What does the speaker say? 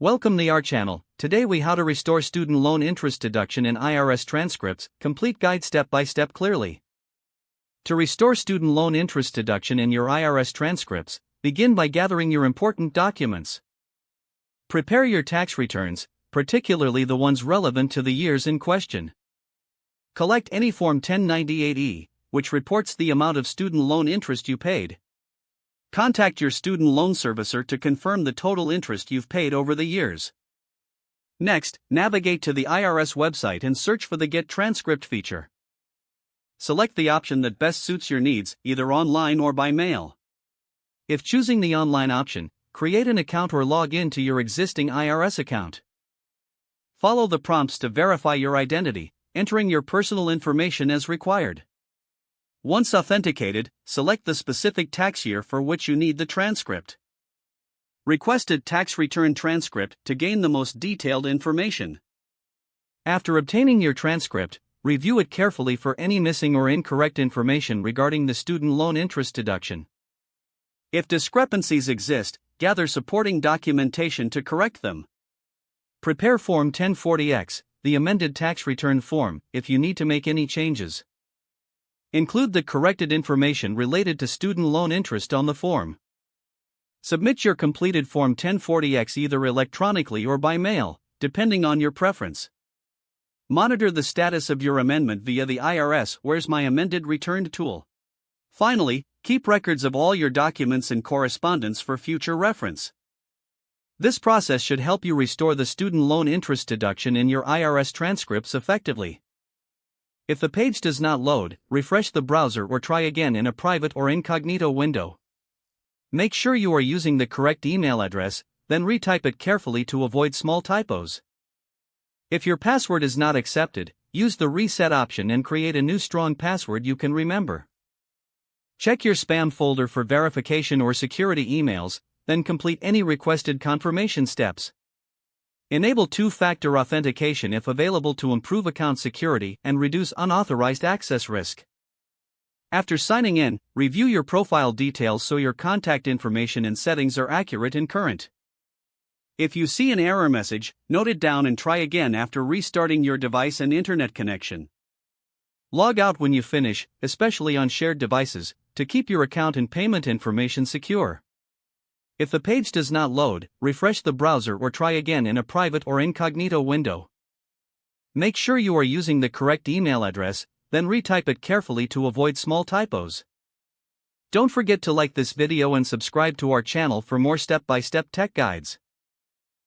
Welcome to our channel. Today we how to restore student loan interest deduction in IRS transcripts, complete guide step by step clearly. To restore student loan interest deduction in your IRS transcripts, begin by gathering your important documents. Prepare your tax returns, particularly the ones relevant to the years in question. Collect any Form 1098-E, which reports the amount of student loan interest you paid. Contact your student loan servicer to confirm the total interest you've paid over the years. Next, navigate to the IRS website and search for the Get Transcript feature. Select the option that best suits your needs, either online or by mail. If choosing the online option, create an account or log in to your existing IRS account. Follow the prompts to verify your identity, entering your personal information as required. Once authenticated, select the specific tax year for which you need the transcript. Requested tax return transcript to gain the most detailed information. After obtaining your transcript, review it carefully for any missing or incorrect information regarding the student loan interest deduction. If discrepancies exist, gather supporting documentation to correct them. Prepare Form 1040X, the amended tax return form, if you need to make any changes. Include the corrected information related to student loan interest on the form. Submit your completed Form 1040X either electronically or by mail, depending on your preference. Monitor the status of your amendment via the IRS Where's My Amended Returned tool. Finally, keep records of all your documents and correspondence for future reference. This process should help you restore the student loan interest deduction in your IRS transcripts effectively. If the page does not load, refresh the browser or try again in a private or incognito window. Make sure you are using the correct email address, then retype it carefully to avoid small typos. If your password is not accepted, use the reset option and create a new strong password you can remember. Check your spam folder for verification or security emails, then complete any requested confirmation steps. Enable two-factor authentication if available to improve account security and reduce unauthorized access risk. After signing in, review your profile details so your contact information and settings are accurate and current. If you see an error message, note it down and try again after restarting your device and internet connection. Log out when you finish, especially on shared devices, to keep your account and payment information secure. If the page does not load, refresh the browser or try again in a private or incognito window. Make sure you are using the correct email address, then retype it carefully to avoid small typos. Don't forget to like this video and subscribe to our channel for more step-by-step tech guides.